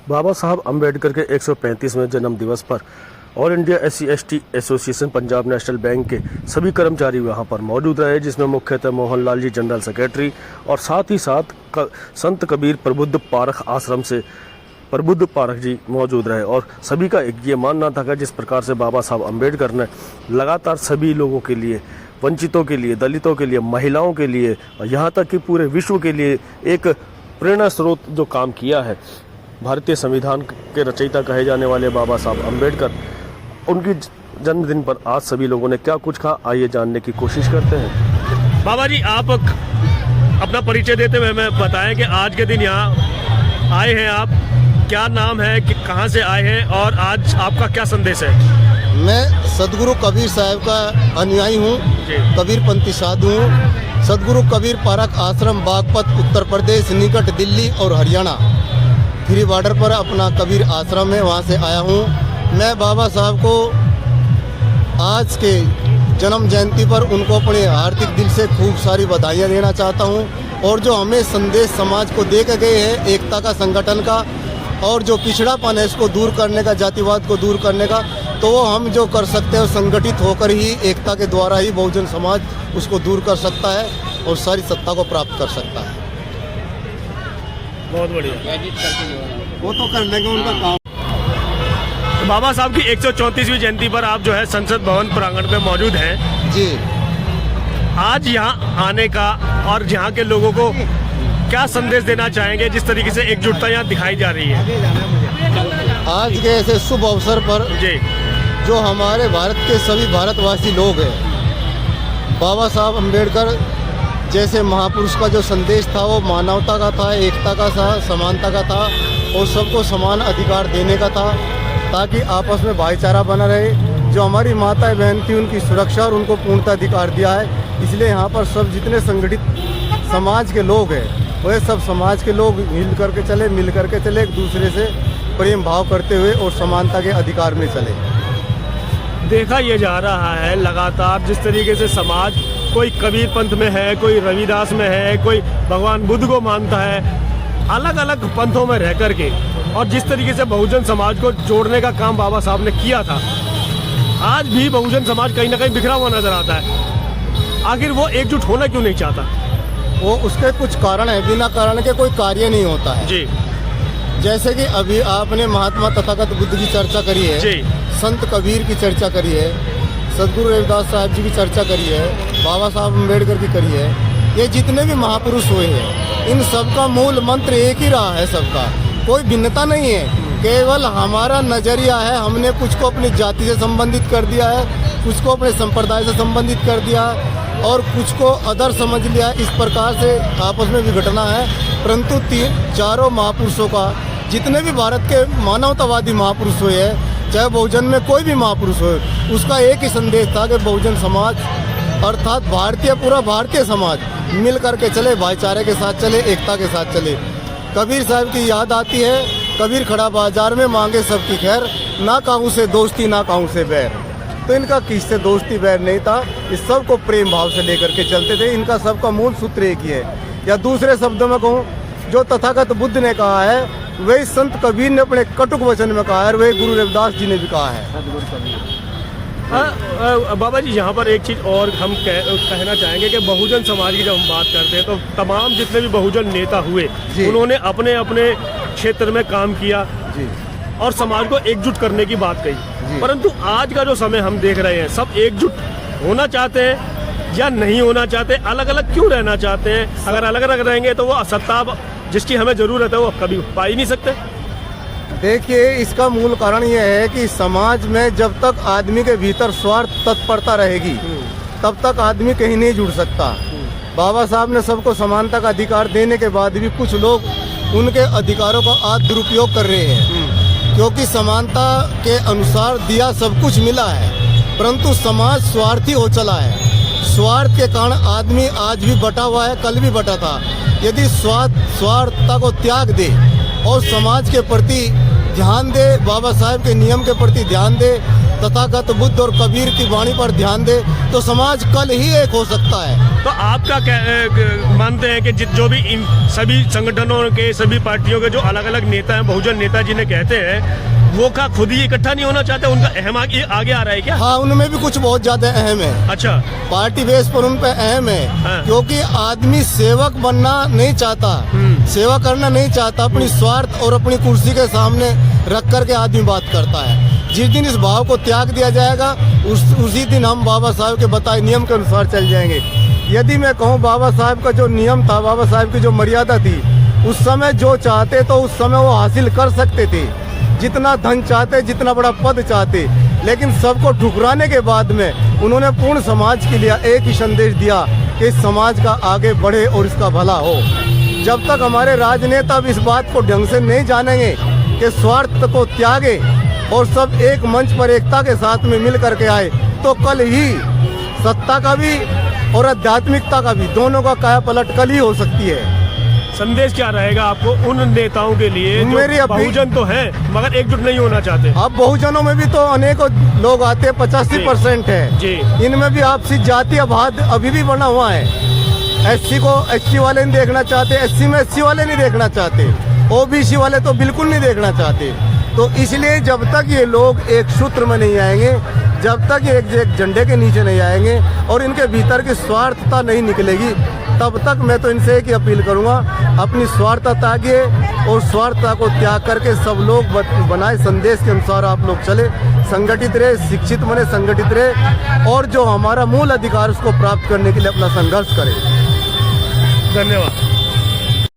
बाबा साहब अम्बेडकर के 135वें जन्म दिवस पर all India SC/ST association Punjab national bank के सभी कर्मचारी वहां पर मौजूद रहे, जिसमें मुख्यतः मोहनलाल जी जनरल सेक्रेटरी और साथ ही साथ संत कबीर प्रबुद्ध पारख आश्रम से प्रबुद्ध पारख जी मौजूद रहे। और सभी का एक ये मानना था कि जिस प्रकार से बाबा साहब अम्बेडकर ने लगातार सभी लोगों के लिए, वंचितों के लिए, दलितों के लिए, महिलाओं के लिए और यहाँ तक कि पूरे विश्व के लिए एक प्रेरणा स्रोत जो काम किया है, भारतीय संविधान के रचयिता कहे जाने वाले बाबा साहब अम्बेडकर, उनकी जन्मदिन पर आज सभी लोगों ने क्या कुछ कहा, आइए जानने की कोशिश करते हैं। बाबा जी, आप अपना परिचय देते हुए हमें बताएं कि आज के दिन यहाँ आए हैं आप, क्या नाम है, कि कहाँ से आए हैं और आज आपका क्या संदेश है? मैं सदगुरु कबीर साहब का अनुयायी हूँ, कबीरपंथी साधु हूँ। सदगुरु कबीर पारख आश्रम बागपत, उत्तर प्रदेश निकट दिल्ली और हरियाणा फ्री बॉर्डर पर अपना कबीर आश्रम है, वहाँ से आया हूँ। मैं बाबा साहब को आज के जन्म जयंती पर उनको अपने हार्दिक दिल से खूब सारी बधाइयाँ देना चाहता हूँ। और जो हमें संदेश समाज को दे के गए हैं, एकता का, संगठन का, और जो पिछड़ापन है इसको दूर करने का, जातिवाद को दूर करने का, तो वो हम जो कर सकते हैं संगठित होकर ही, एकता के द्वारा ही बहुजन समाज उसको दूर कर सकता है और सारी सत्ता को प्राप्त कर सकता है। बहुत बढ़िया, वो तो कर लेंगे उनका काम। तो बाबा साहब की 134वीं जयंती पर आप जो है संसद भवन प्रांगण में मौजूद हैं जी। आज यहाँ आने का और यहाँ के लोगों को क्या संदेश देना चाहेंगे, जिस तरीके से एकजुटता यहाँ दिखाई जा रही है आज के ऐसे शुभ अवसर पर जी? जो हमारे भारत के सभी भारतवासी लोग हैं, बाबा साहब अम्बेडकर जैसे महापुरुष का जो संदेश था वो मानवता का था, एकता का था, समानता का था और सबको समान अधिकार देने का था, ताकि आपस में भाईचारा बना रहे। जो हमारी माताएं बहन थी उनकी सुरक्षा और उनको पूर्णता अधिकार दिया है। इसलिए यहाँ पर सब जितने संगठित समाज के लोग हैं वह सब समाज के लोग मिल करके चले, एक दूसरे से प्रेम भाव करते हुए और समानता के अधिकार में चले। देखा ये जा रहा है लगातार जिस तरीके से समाज, कोई कबीर पंथ में है, कोई रविदास में है, कोई भगवान बुद्ध को मानता है, अलग अलग पंथों में रह करके, और जिस तरीके से बहुजन समाज को जोड़ने का काम बाबा साहब ने किया था, आज भी बहुजन समाज कहीं ना कहीं बिखरा हुआ नजर आता है। आखिर वो एकजुट होना क्यों नहीं चाहता? वो उसके कुछ कारण है, बिना कारण के कोई कार्य नहीं होता है जी। जैसे कि अभी आपने महात्मा तथागत बुद्ध की चर्चा करी है जी, संत कबीर की चर्चा करी है, सदगुरु रविदास साहब जी की चर्चा करी है, बाबा साहब अम्बेडकर की करी है। ये जितने भी महापुरुष हुए हैं, इन सबका मूल मंत्र एक ही रहा है, सबका कोई भिन्नता नहीं है। केवल हमारा नजरिया है, हमने कुछ को अपनी जाति से संबंधित कर दिया है, कुछ को अपने संप्रदाय से संबंधित कर दिया और कुछ को अदर समझ लिया। इस प्रकार से आपस में विघटना है। परंतु चारों महापुरुषों का, जितने भी भारत के मानवतावादी महापुरुष हुए हैं, चाहे बहुजन में कोई भी महापुरुष हो, उसका एक ही संदेश था कि बहुजन समाज अर्थात पूरा भारतीय समाज मिल करके चले, भाईचारे के साथ चले, एकता के साथ चले। कबीर साहब की याद आती है, कबीर खड़ा बाजार में मांगे सबकी खैर, ना कहूँ से दोस्ती ना कहूँ से बैर। तो इनका किससे दोस्ती बैर नहीं था, इस सब को प्रेम भाव से लेकर के चलते थे। इनका सबका मूल सूत्र एक ही है, या दूसरे शब्दों में कहूँ, जो तथागत बुद्ध ने कहा है वही संत कबीर ने अपने कटुक वचन में कहा है, वही गुरु रविदास जी ने भी कहा है। बाबा जी, यहाँ पर एक चीज़ और हम कहना चाहेंगे कि बहुजन समाज की जब हम बात करते हैं तो तमाम जितने भी बहुजन नेता हुए, उन्होंने अपने अपने क्षेत्र में काम किया जी, और समाज को एकजुट करने की बात कही। परंतु आज का जो समय हम देख रहे हैं, सब एकजुट होना चाहते हैं या नहीं होना चाहते, अलग अलग क्यों रहना चाहते हैं? अगर अलग अलग रहेंगे तो वो सत्ता जिसकी हमें ज़रूरत है वो कभी पा ही नहीं सकते। देखिए, इसका मूल कारण यह है कि समाज में जब तक आदमी के भीतर स्वार्थ तत्परता रहेगी तब तक आदमी कहीं नहीं जुड़ सकता। बाबा साहब ने सबको समानता का अधिकार देने के बाद भी कुछ लोग उनके अधिकारों का आज दुरुपयोग कर रहे हैं, क्योंकि समानता के अनुसार दिया सब कुछ मिला है, परंतु समाज स्वार्थी हो चला है। स्वार्थ के कारण आदमी आज भी बटा हुआ है, कल भी बटा था। यदि स्वार्थता को त्याग दे और समाज के प्रति ध्यान दे, बाबा साहब के नियम के प्रति ध्यान दे, तथागत बुद्ध और कबीर की वाणी पर ध्यान दे तो समाज कल ही एक हो सकता है। तो आप क्या मानते हैं कि जो भी इन सभी संगठनों के, सभी पार्टियों के जो अलग अलग नेता हैं, बहुजन नेता जिन्हें कहते हैं, वो का खुद ही इकट्ठा नहीं होना चाहते? उनका अहम आगे आ रहा है क्या? हाँ, उनमें भी कुछ बहुत ज्यादा अहम है। अच्छा, पार्टी बेस पर उन पे अहम है। हाँ। क्योंकि आदमी सेवक बनना नहीं चाहता, सेवा करना नहीं चाहता, अपनी स्वार्थ और अपनी कुर्सी के सामने रख करके आदमी बात करता है। जिस दिन इस भाव को त्याग दिया जाएगा उसी दिन हम बाबा साहब के बताए नियम के अनुसार चल जाएंगे। यदि मैं कहूँ बाबा साहब का जो नियम था, बाबा साहब की जो मर्यादा थी, उस समय जो चाहते तो उस समय वो हासिल कर सकते थे, जितना धन चाहते, जितना बड़ा पद चाहते, लेकिन सबको ठुकराने के बाद में उन्होंने पूर्ण समाज के लिए एक ही संदेश दिया कि इस समाज का आगे बढ़े और इसका भला हो। जब तक हमारे राजनेता भी इस बात को ढंग से नहीं जानेंगे कि स्वार्थ को त्यागे और सब एक मंच पर एकता के साथ में मिल करके आए, तो कल ही सत्ता का भी और आध्यात्मिकता का भी, दोनों का काया पलट कल ही हो सकती है। संदेश क्या रहेगा आपको उन नेताओं के लिए मेरी जो अपील- बहुजन तो हैं मगर एकजुट नहीं होना चाहते? अब बहुजनों में भी तो अनेकों लोग आते हैं, 85% है जी। इनमें भी आपसी जाति अभाद अभी भी बना हुआ है। एससी को एससी वाले नहीं देखना चाहते, एससी में एससी वाले नहीं देखना चाहते, ओबीसी वाले तो बिल्कुल नहीं देखना चाहते। तो इसलिए जब तक ये लोग एक सूत्र में नहीं आएंगे, जब तक ये एक झंडे के नीचे नहीं आएंगे और इनके भीतर की स्वार्थता नहीं निकलेगी, तब तक मैं तो इनसे एक ही अपील करूंगा, अपनी स्वार्थता त्यागिए और स्वार्थता को त्याग करके सब लोग बनाए संदेश के अनुसार आप लोग चले, संगठित रहे, शिक्षित बने, संगठित रहे और जो हमारा मूल अधिकार उसको प्राप्त करने के लिए अपना संघर्ष करें। धन्यवाद।